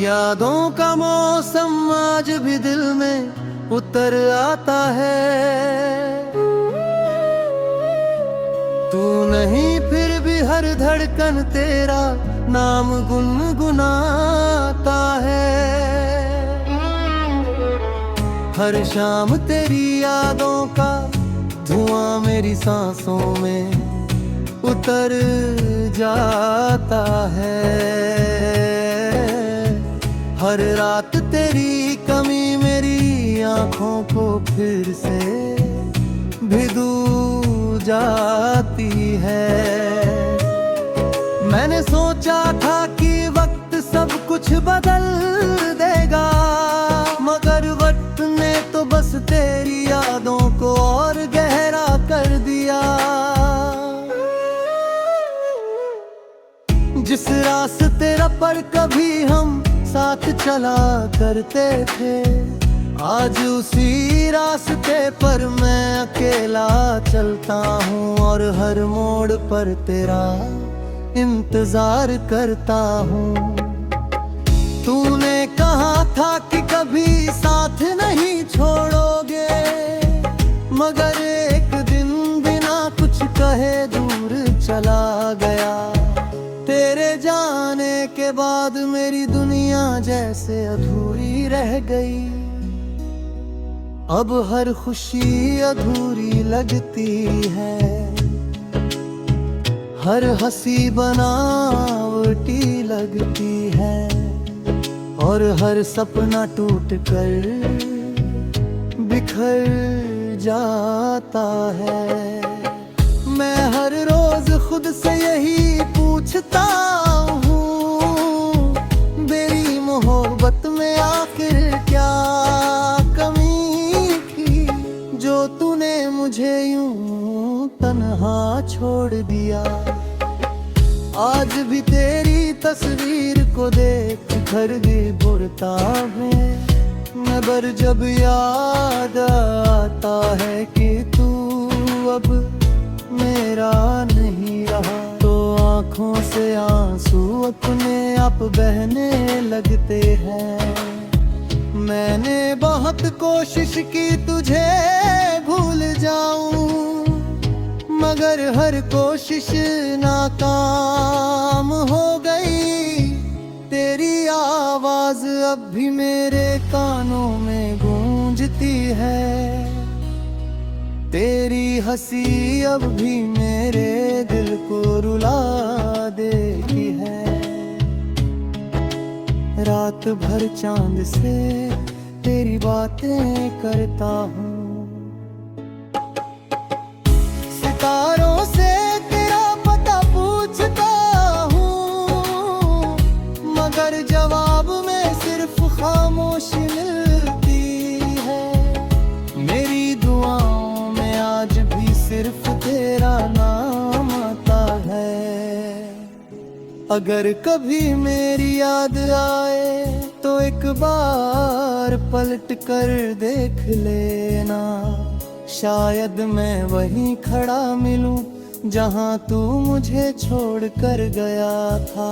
यादों का मौसम आज भी दिल में उतर आता है। तू नहीं फिर भी हर धड़कन तेरा नाम गुनगुनाता है। हर शाम तेरी यादों का धुआं मेरी सांसों में उतर जाता है। हर रात तेरी कमी मेरी आंखों को फिर से भिगो जाती है। मैंने सोचा था कि वक्त सब कुछ बदल देगा, मगर वक्त ने तो बस तेरी यादों को और गहरा कर दिया। जिस रास्ते पर कभी हम साथ चला करते थे, आज उसी रास्ते पर मैं अकेला चलता हूँ और हर मोड़ पर तेरा इंतजार करता हूँ। तूने कहा था कि कभी साथ नहीं छोड़ोगे, मगर एक दिन बिना कुछ कहे दूर चला गया। तेरे जाने के बाद मेरी दुनिया जैसे अधूरी रह गई। अब हर खुशी अधूरी लगती है, हर हंसी बनावटी लगती है, और हर सपना टूट कर बिखर जाता है। मैं हर रोज खुद से यही पूछता हूँ, मेरी मोहब्बत में आखिर क्या कमी थी, जो तूने मुझे यूं तन्हा छोड़ दिया। आज भी तेरी तस्वीर को देख कर भी बुरता है, मगर जब याद आता है कि तू अब मेरा नहीं रहा, तो आँखों से आंसू अपने आप बहने लगते हैं। मैंने बहुत कोशिश की तुझे भूल जाऊं, मगर हर कोशिश नाकाम हो गई। तेरी आवाज अब भी मेरे कानों में गूंजती है, तेरी हंसी अब भी मेरे दिल को रुला देती है। रात भर चांद से तेरी बातें करता हूँ, सितारों से तेरा पता पूछता हूँ, मगर जवाब में सिर्फ खामोशी मिलती है। मेरी दुआओं में आज भी सिर्फ तेरा नाम आता है। अगर कभी मेरी याद आए तो एक बार पलट कर देख लेना, शायद मैं वहीं खड़ा मिलूं जहां तू मुझे छोड़ कर गया था।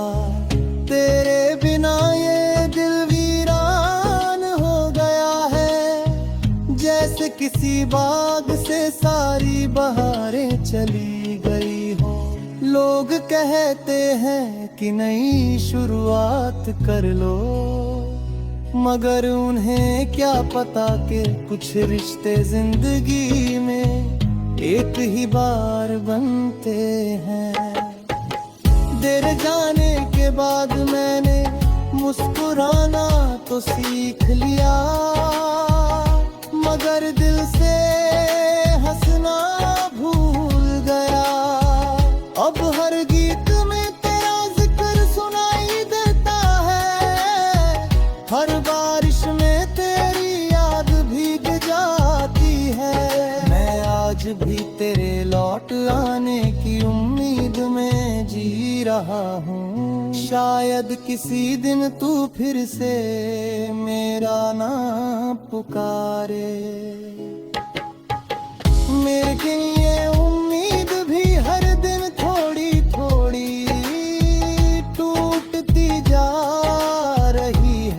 तेरे बिना ये दिल वीरान हो गया है, जैसे किसी बाग से सारी बहारें चली गई हो। लोग कहते हैं कि नई शुरुआत कर लो, मगर उन्हें क्या पता कि कुछ रिश्ते जिंदगी में एक ही बार बनते हैं। देर जाने के बाद मैंने मुस्कुराना तो सीख लिया, मगर दिल से हंसना भूल गया। अब हर गीत में तेरा जिक्र सुनाई देता है, हर बारिश में तेरी याद भीग जाती है। मैं आज भी तेरे लौट आने की उम्मीद में जी रहा हूँ, शायद किसी दिन तू फिर से मेरा नाम पुकारे। लेकिन ये उम्मीद भी हर दिन थोड़ी थोड़ी टूटती जा रही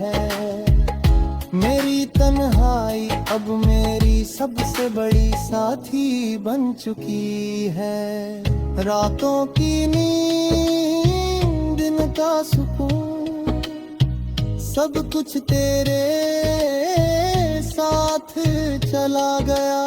अब मेरी सबसे बड़ी साथी बन चुकी है। रातों की नींद, दिन का सुकून, सब कुछ तेरे साथ चला गया।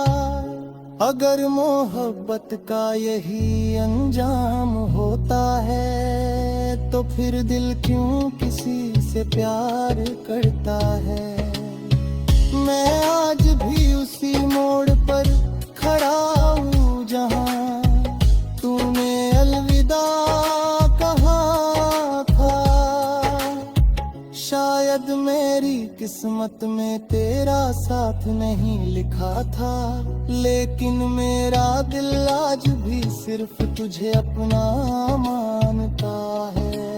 अगर मोहब्बत का यही अंजाम होता है तो फिर दिल क्यों किसी से प्यार करता है। मैं आज भी उसी मोड़ पर खड़ा हूँ जहाँ तूने अलविदा कहा था। शायद मेरी किस्मत में तेरा साथ नहीं लिखा था, लेकिन मेरा दिल आज भी सिर्फ तुझे अपना मानता है।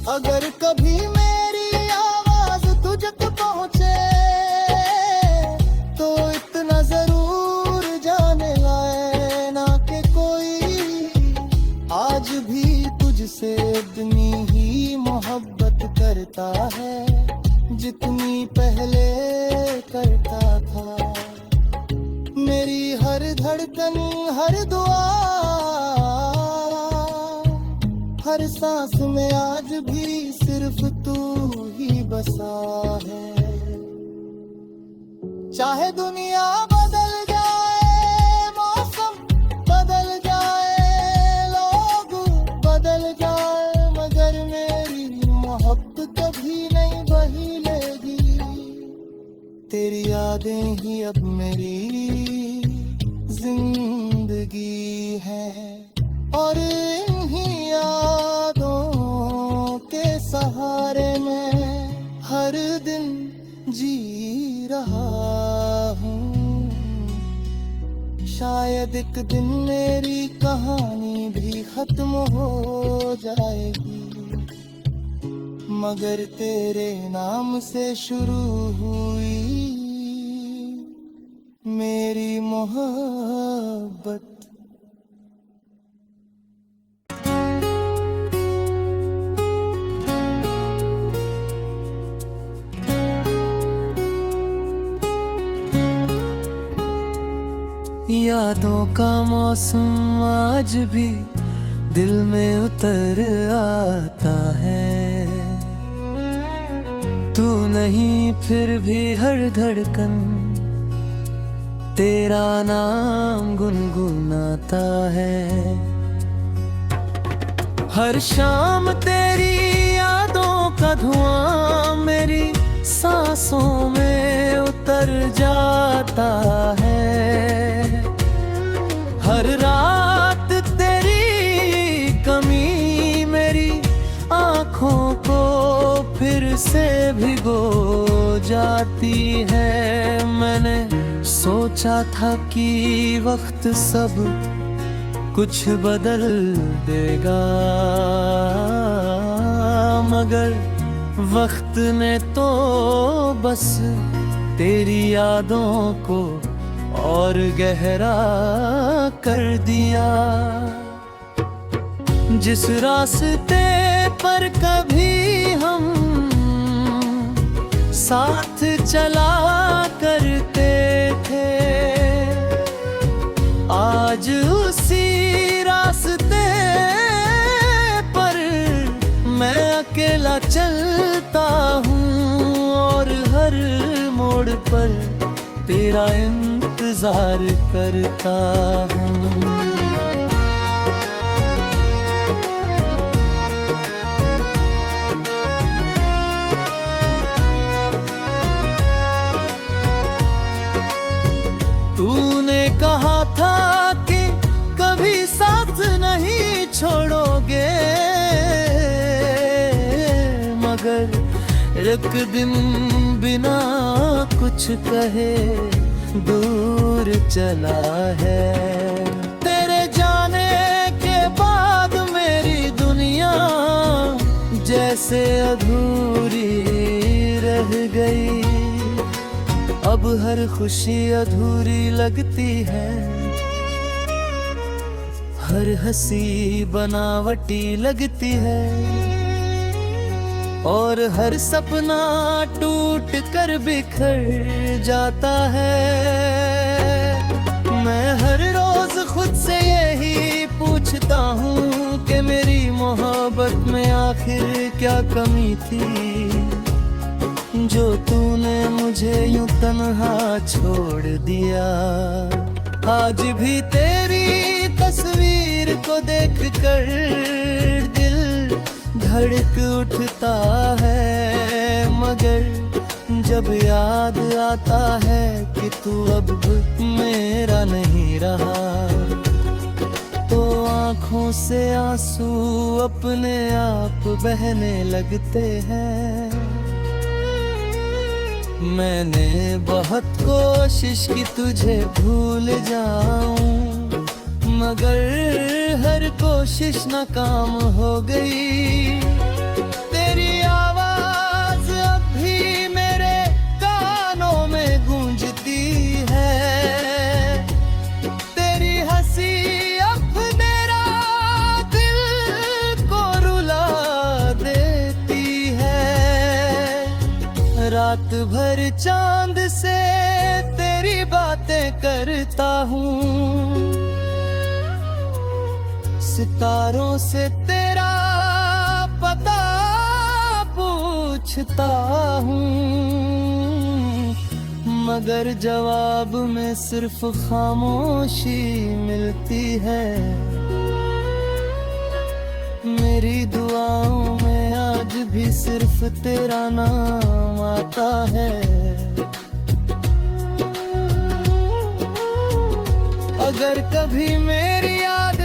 अगर कभी मेरी आवाज तुझ तक पहुंचे तो इतना जरूर जाने लेना कि कोई आज भी तुझसे इतनी ही मोहब्बत करता है जितनी पहले करता था। मेरी हर धड़कन, हर दुआ, हर सांस में आज भी सिर्फ तू ही बसा है। चाहे दुनिया बदल जाए, मौसम बदल जाए, लोग बदल जाए, मगर मेरी मोहब्बत कभी नहीं बदलेगी। तेरी यादें ही अब मेरी जिंदगी है और इन्हीं यादों के सहारे मैं हर दिन जी रहा हूँ। शायद एक दिन मेरी कहानी भी खत्म हो जाएगी, मगर तेरे नाम से शुरू हुई मेरी मोहब्बत। यादों का मौसम आज भी दिल में उतर आता है। तू नहीं फिर भी हर धड़कन तेरा नाम गुनगुनाता है। हर शाम तेरी यादों का धुआं मेरी सांसों में उतर जाता है। हर रात तेरी कमी मेरी आँखों को फिर से भिगो जाती है। मैंने सोचा था कि वक्त सब कुछ बदल देगा, मगर वक्त ने तो बस तेरी यादों को और गहरा कर दिया। जिस रास्ते पर कभी हम साथ चला करते थे, आज उसी रास्ते पर मैं अकेला चलता हूँ और हर मोड़ पर तेरा इंतजार करता हूँ। तूने कहा था कि कभी साथ नहीं छोड़ोगे, मगर एक दिन बिना कुछ कहे दूर चला है। तेरे जाने के बाद मेरी दुनिया जैसे अधूरी रह गई। अब हर खुशी अधूरी लगती है, हर हंसी बनावटी लगती है। और हर सपना टूट कर बिखर जाता है। मैं हर रोज खुद से यही पूछता हूँ कि मेरी मोहब्बत में आखिर क्या कमी थी, जो तूने मुझे यूं तन्हा छोड़ दिया। आज भी तेरी तस्वीर को देख कर दिल धड़क उठता है, मगर जब याद आता है कि तू अब मेरा नहीं रहा, तो आँखों से आंसू अपने आप बहने लगते हैं। मैंने बहुत कोशिश की तुझे भूल जाऊं, मगर हर कोशिश नाकाम हो गई। तेरी आवाज अब भी मेरे कानों में गूंजती है, तेरी हंसी अब मेरा दिल को रुला देती है। रात भर चांद से तेरी बातें करता हूँ, सितारों से तेरा पता पूछता हूँ, मगर जवाब में सिर्फ खामोशी मिलती है। मेरी दुआओं में आज भी सिर्फ तेरा नाम आता है। अगर कभी मेरी याद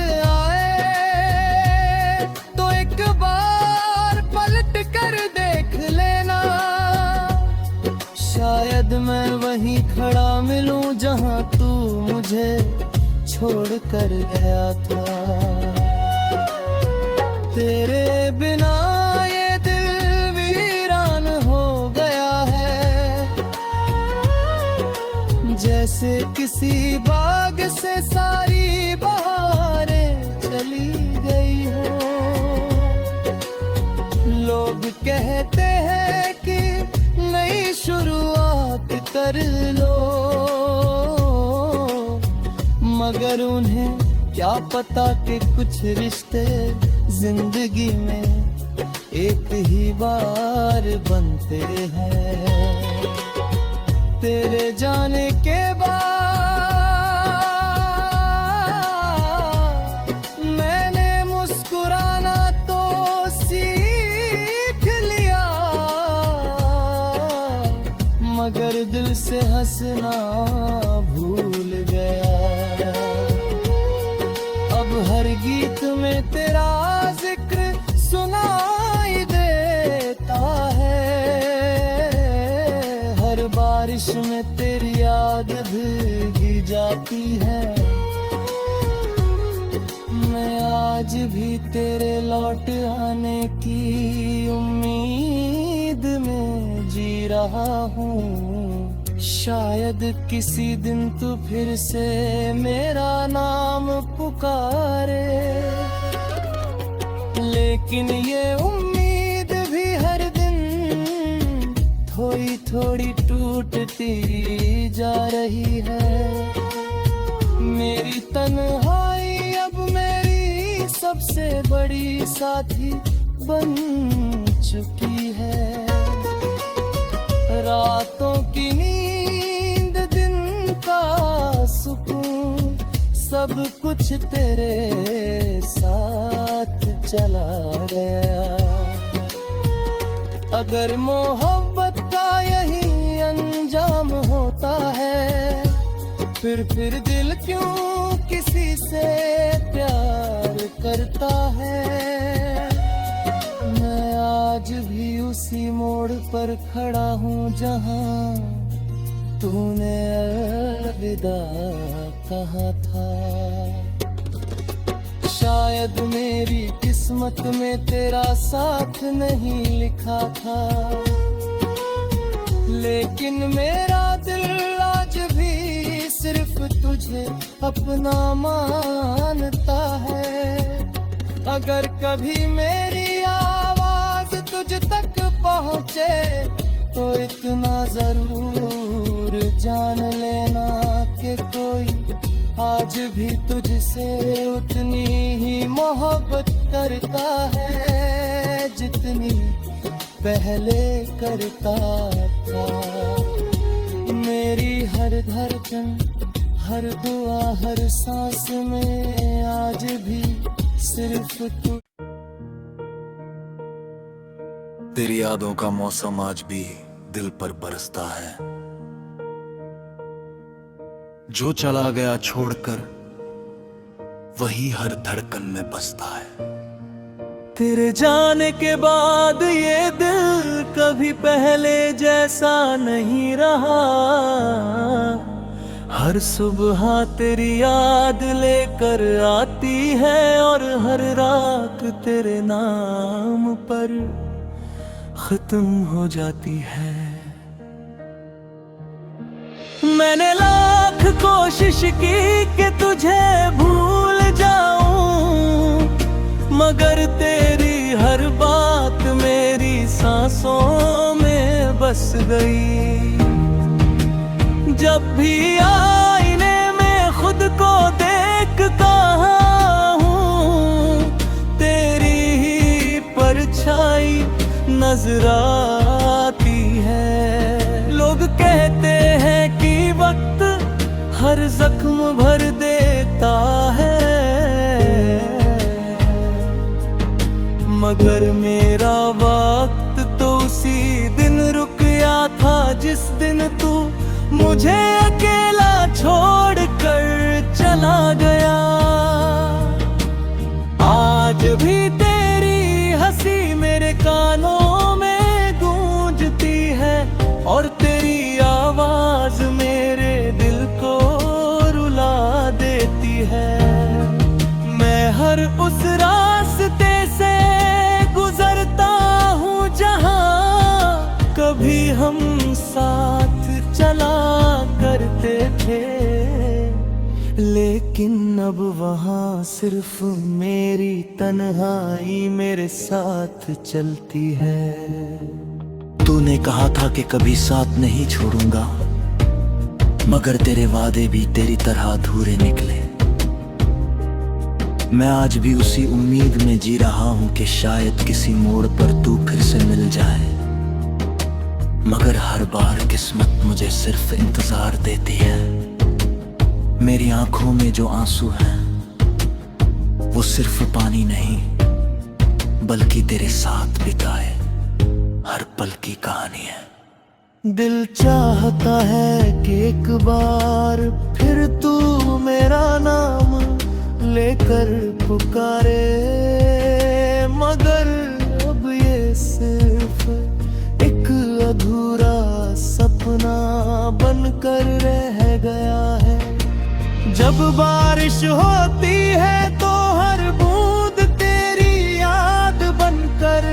शायद मैं वहीं खड़ा मिलूं जहां तू मुझे छोड़ कर गया था। तेरे बिना ये दिल वीरान हो गया है, जैसे किसी बाग से सारी बहारें चली गई हो। लोग कहते हैं कि नई शुरुआत कर लो, मगर उन्हें क्या पता कि कुछ रिश्ते जिंदगी में एक ही बार बनते हैं। तेरे जाने के बाद मैंने मुस्कुराना तो सीख लिया, मगर दिल से हंसना भूल गया। अब हर गीत में तेरा जिक्र सुनाई देता है, हर बारिश में तेरी याद भीगी जाती है। मैं आज भी तेरे लौट आने की उम्मीद में जी रहा हूँ। शायद किसी दिन तू फिर से मेरा नाम पुकारे, लेकिन ये उम्मीद भी हर दिन थोड़ी थोड़ी टूटती जा रही है। मेरी तन्हाई अब मेरी सबसे बड़ी साथी बन चुकी है। रातों की नींद, दिन का सुकून, सब कुछ तेरे साथ चला गया। अगर मोहब्बत का यही अंजाम होता है, फिर दिल क्यों किसी से प्यार करता है। मैं आज भी उसी मोड़ पर खड़ा हूँ जहाँ तूने अलविदा कहा था। शायद मेरी किस्मत में तेरा साथ नहीं लिखा था, लेकिन मेरा दिल आज भी सिर्फ तुझे अपना मानता है। अगर कभी मेरी आवाज तुझ तक पहुंचे तो इतना जरूर जान लेना कि कोई आज भी तुझसे उतनी ही मोहब्बत करता है जितनी पहले करता था। मेरी हर धड़कन, हर दुआ, हर सांस में आज भी सिर्फ तू। तेरी यादों का मौसम आज भी दिल पर बरसता है, जो चला गया छोड़कर वही हर धड़कन में बसता है। तेरे जाने के बाद ये दिल कभी पहले जैसा नहीं रहा। हर सुबह तेरी याद लेकर आती है और हर रात तेरे नाम पर खत्म हो जाती है। मैंने लाख कोशिश की कि तुझे भूल जाऊं, मगर तेरी हर बात मेरी सांसों में बस गई। जब भी आईने में खुद को देखता हूँ, तेरी ही परछाई नजर आती है। लोग कहते हैं कि वक्त हर जख्म भर देता है, मगर मेरा वक्त तो उसी दिन रुक गया था जिस दिन तू मुझे अकेला छोड़कर चला गया। आज भी तेरी हंसी मेरे कानों में गूंजती है और तेरी आवाज मेरे दिल को रुला देती है। मैं हर उस रास्ते से गुजरता हूँ जहाँ कभी हम साथ चला करते थे, लेकिन अब वहाँ सिर्फ मेरी तन्हाई मेरे साथ चलती है। तूने कहा था कि कभी साथ नहीं छोड़ूंगा, मगर तेरे वादे भी तेरी तरह अधूरे निकले। मैं आज भी उसी उम्मीद में जी रहा हूं कि शायद किसी मोड़ पर तू फिर से मिल जाए, मगर हर बार किस्मत मुझे सिर्फ इंतजार देती है। मेरी आंखों में जो आंसू हैं वो सिर्फ पानी नहीं बल्कि तेरे साथ बिताए हर पल की कहानी है। दिल चाहता है कि एक बार फिर तू मेरा नाम लेकर पुकारे, मगर अब ये सिर्फ एक अधूरा सपना बनकर रह गया है। जब बारिश होती है तो हर बूंद तेरी याद बनकर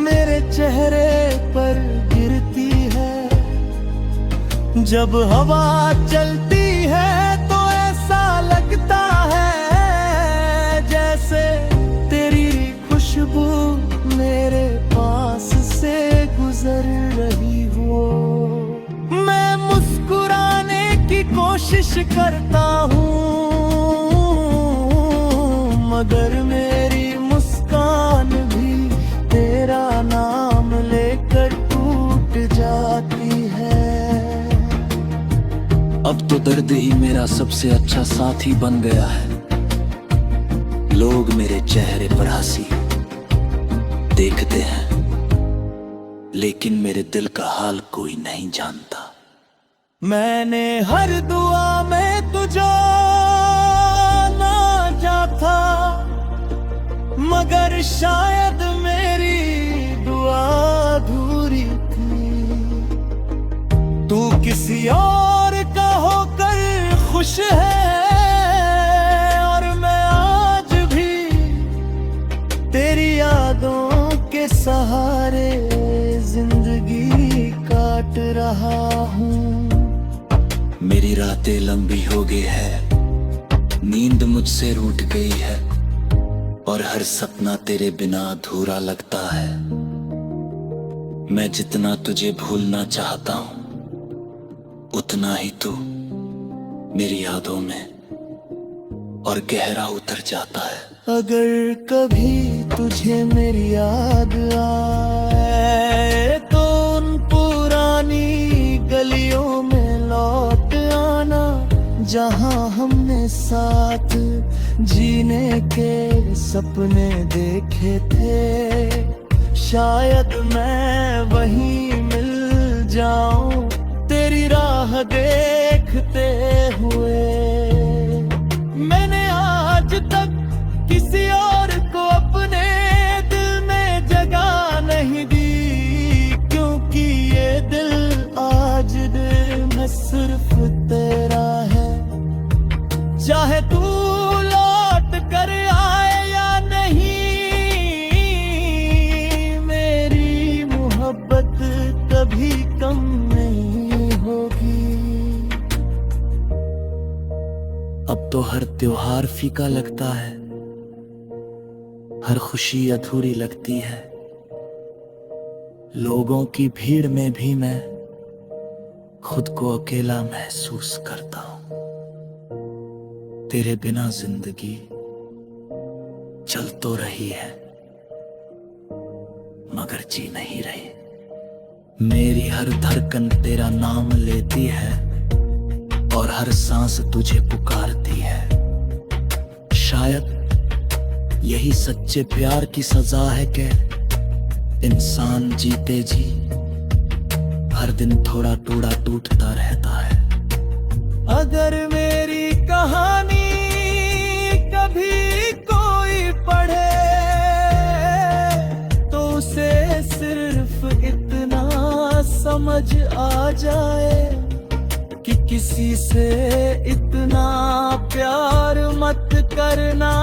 मेरे चेहरे पर गिरती है। जब हवा चलती है तो ऐसा लगता है जैसे तेरी खुशबू मेरे पास से गुजर रही हो। मैं मुस्कुराने की कोशिश करता हूँ, मगर मेरी मुस्कान भी तेरा नाम लेकर टूट जाती है। अब तो दर्द ही मेरा सबसे अच्छा साथी बन गया है। लोग मेरे चेहरे पर हंसी देखते हैं, लेकिन मेरे दिल का हाल कोई नहीं जानता। मैंने हर दुआ में तुझे ना जाता, मगर शायद मेरी दुआ अधूरी थी। तू किसी और का होकर खुश है और मैं आज भी तेरी यादों के सहारे जिंदगी काट रहा हूँ। मेरी रातें लंबी हो गई है, नींद मुझसे रूठ गई है और हर सपना तेरे बिना अधूरा लगता है। मैं जितना तुझे भूलना चाहता हूं, उतना ही तू मेरी यादों में और गहरा उतर जाता है। अगर कभी तुझे मेरी याद आए तो उन पुरानी गलियों में लौट आना, जहां हमने साथ जीने के सपने देखे थे। शायद मैं वहीं मिल जाऊं तेरी राह देखते हुए। मैंने आज तक किसी और को अपने दिल में जगह नहीं दी, क्योंकि ये दिल आज दिल में सिर्फ तेरा है। चाहे तू लौट कर आए या नहीं, मेरी मोहब्बत कभी कम नहीं होगी। अब तो हर त्योहार फीका लगता है, हर खुशी अधूरी लगती है। लोगों की भीड़ में भी मैं खुद को अकेला महसूस करता हूं। तेरे बिना जिंदगी चल तो रही है, मगर जी नहीं रही। मेरी हर धड़कन तेरा नाम लेती है और हर सांस तुझे पुकारती है। शायद यही सच्चे प्यार की सजा है कि इंसान जीते जी हर दिन थोड़ा टूटा टूटता रहता है। अगर मेरी कहानी कभी कोई पढ़े तो उसे सिर्फ इतना समझ आ जाए कि किसी से इतना प्यार मत करना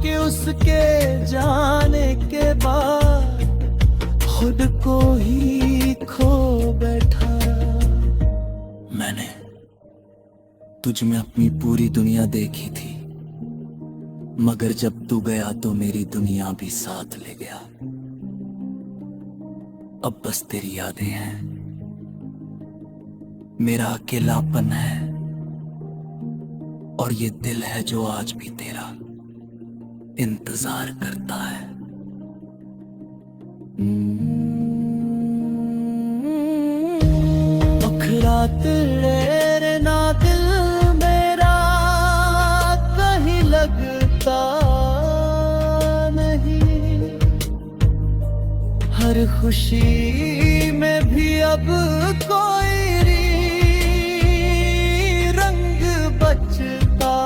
कि उसके जाने के बाद खुद को ही खो बैठा। मैंने तुझ में अपनी पूरी दुनिया देखी थी, मगर जब तू गया तो मेरी दुनिया भी साथ ले गया। अब बस तेरी यादें हैं, मेरा अकेलापन है, और ये दिल है जो आज भी तेरा इंतजार करता है। रात रे ना दिल मेरा कहीं लगता नहीं, हर खुशी में भी अब कोई रंग बचता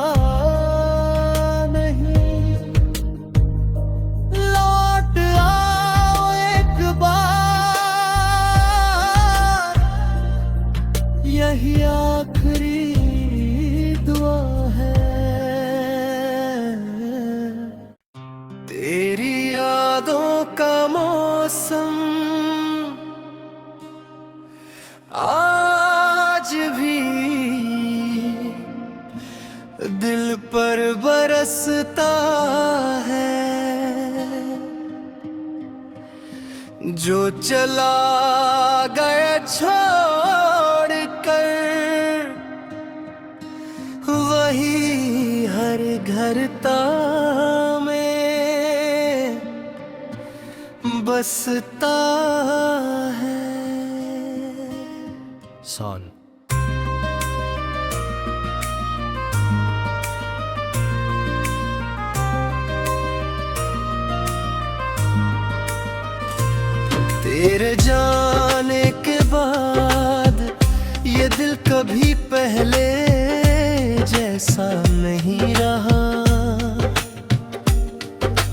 नहीं। लौट आओ एक बार, यही आखिरी दुआ है। तेरी यादों का मौसम आज भी दिल पर बरसता है। जो चला गया छोड़ कर, वही हर घर में बसता है। Son. तेरे जाने के बाद ये दिल कभी पहले जैसा नहीं रहा।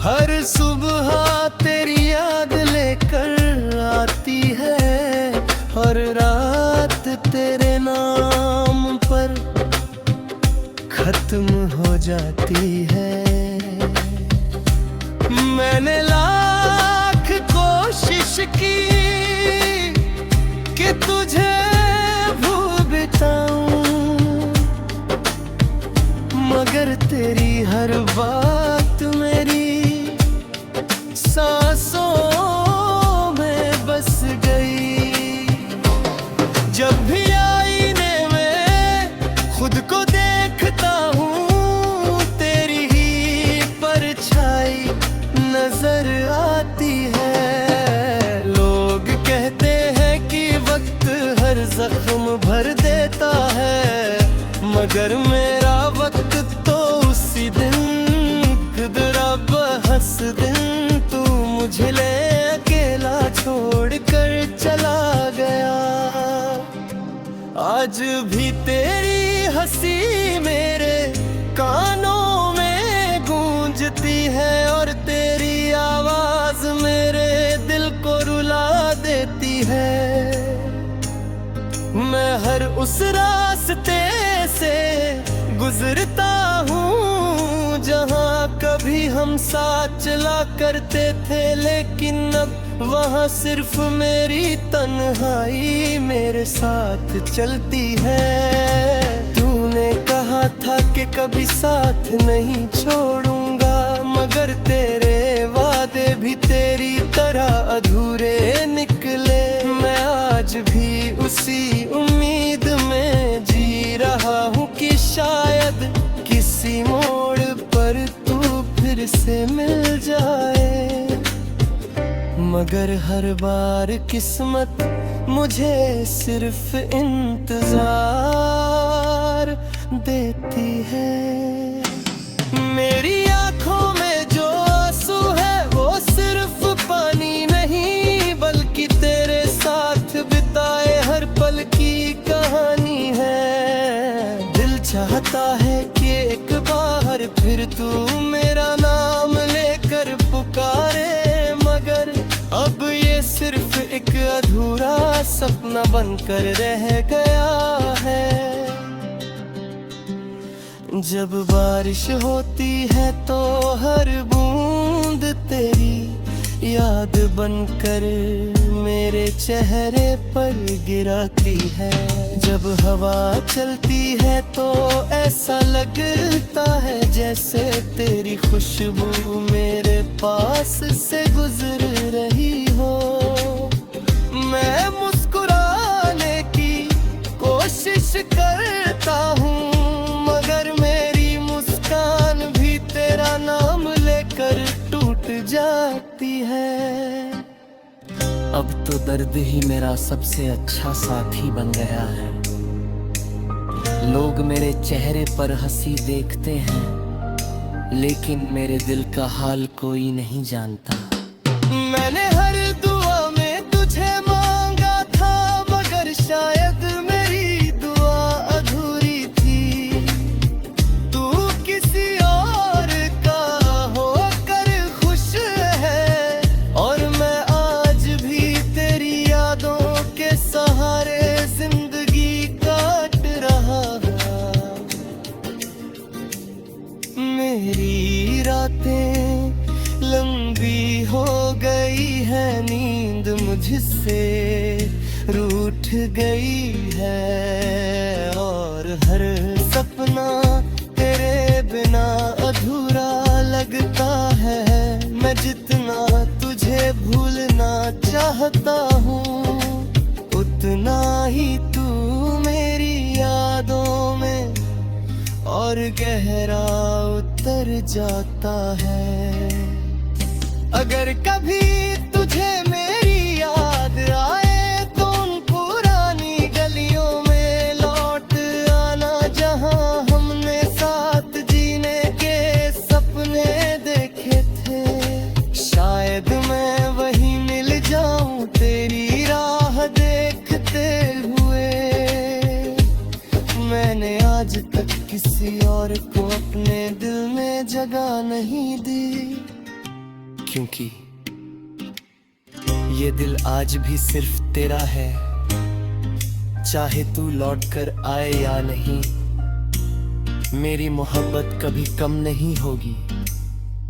हर सुबह तेरी याद लेकर आती है, हर रात तेरे नाम पर खत्म हो जाती है। मैंने लाख कोशिश की कि तुझे भूल बिताऊं, मगर तेरी हर बात मेरी सांसों में जख्म भर देता है, मगर मेरा वक्त तो उसी दिन गुजरा बहस दिन। तू मुझे ले अकेला छोड़ कर चला गया। आज भी तेरी हंसी मेरे कानों में गूंजती है, और तेरी आवाज मेरे दिल को रुला देती है। मैं हर उस रास्ते से गुजरता हूँ जहाँ कभी हम साथ चला करते थे, लेकिन अब वहाँ सिर्फ मेरी तन्हाई मेरे साथ चलती है। तूने कहा था कि कभी साथ नहीं छोड़ूंगा, मगर तेरे वादे भी तेरी तरह अधूरे निकले। मैं आज भी उसी उम्मीद में जी रहा हूँ कि शायद किसी मोड़ पर तू फिर से मिल जाए, मगर हर बार किस्मत मुझे सिर्फ इंतजार देती है। मेरी आंखों में जो आंसू है वो सिर्फ पानी नहीं, बल्कि तेरे साथ बिताए हर पल की कहानी है। दिल चाहता है कि एक बार फिर तू मेरा नाम लेकर पुकारे, मगर अब ये सिर्फ एक अधूरा सपना बनकर रह गया है। जब बारिश होती है तो हर बूंद तेरी याद बनकर मेरे चेहरे पर गिरती है। जब हवा चलती है तो ऐसा लगता है जैसे तेरी खुशबू मेरे पास से गुजर रही हो। मैं मुस्कुराने की कोशिश करता हूँ, मगर मेरी मुस्कान भी तेरा नाम लेकर टूट जाती है। अब तो दर्द ही मेरा सबसे अच्छा साथी बन गया है। लोग मेरे चेहरे पर हंसी देखते हैं, लेकिन मेरे दिल का हाल कोई नहीं जानता। मैंने हर दुआ में तुझे मांगा था, मगर शायद मेरी दुआ अधूरी थी। तू किसी और का होकर खुश है, और मैं आज भी तेरी यादों के सहारे जिंदगी काट रहा हूँ। मेरी रातें लंबी हो गई है, नींद मुझसे रूठ गई है, और हर सपना तेरे बिना अधूरा लगता है। मैं जितना तुझे भूलना चाहता हूँ, उतना ही तू मेरी यादों में और गहरा उतर जाता है। अगर कभी तुझे मेरी याद आए तो उन पुरानी गलियों में लौट आना, जहां हमने साथ जीने के सपने देखे थे। शायद मैं वहीं मिल जाऊं तेरी राह देखते हुए। मैंने आज तक किसी और को अपने दिल में जगह नहीं दी, क्योंकि ये दिल आज भी सिर्फ तेरा है। चाहे तू लौट कर आए या नहीं, मेरी मोहब्बत कभी कम नहीं होगी।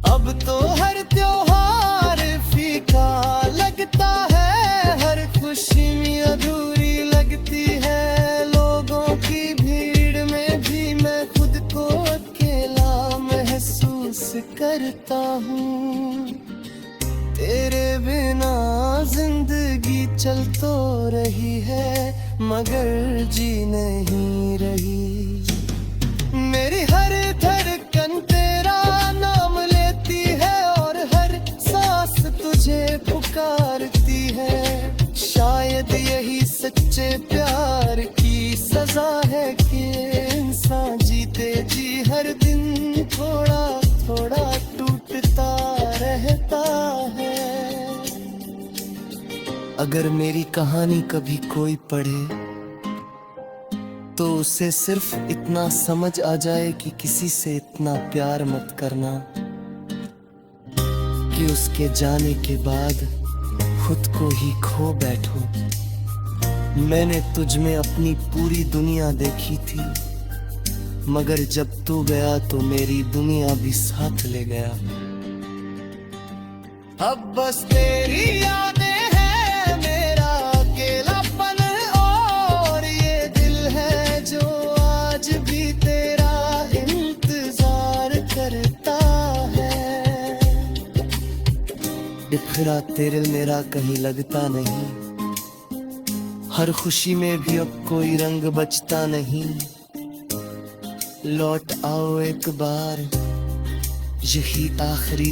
अब तो हर त्योहार फीका लगता है, हर खुशी अधूरी लगती है। लोगों की भीड़ में भी मैं खुद को अकेला महसूस करता हूँ। तेरे बिना जिंदगी चल तो रही है, मगर जी नहीं रही। मेरी हर धड़कन तेरा नाम लेती है, और हर सांस तुझे पुकारती है। शायद यही सच्चे प्यार अगर मेरी कहानी कभी कोई पढ़े तो उसे सिर्फ इतना समझ आ जाए कि किसी से इतना प्यार मत करना कि उसके जाने के बाद खुद को ही खो बैठो। मैंने तुझ में अपनी पूरी दुनिया देखी थी, मगर जब तू गया तो मेरी दुनिया भी साथ ले गया। अब बस तेरी यादें हैं, मेरा अकेलापन, और ये दिल है जो आज भी तेरा इंतजार करता है। बिखरा तेरे मेरा कहीं लगता नहीं, हर खुशी में भी अब कोई रंग बचता नहीं। लौट आओ एक बार, यही आखिरी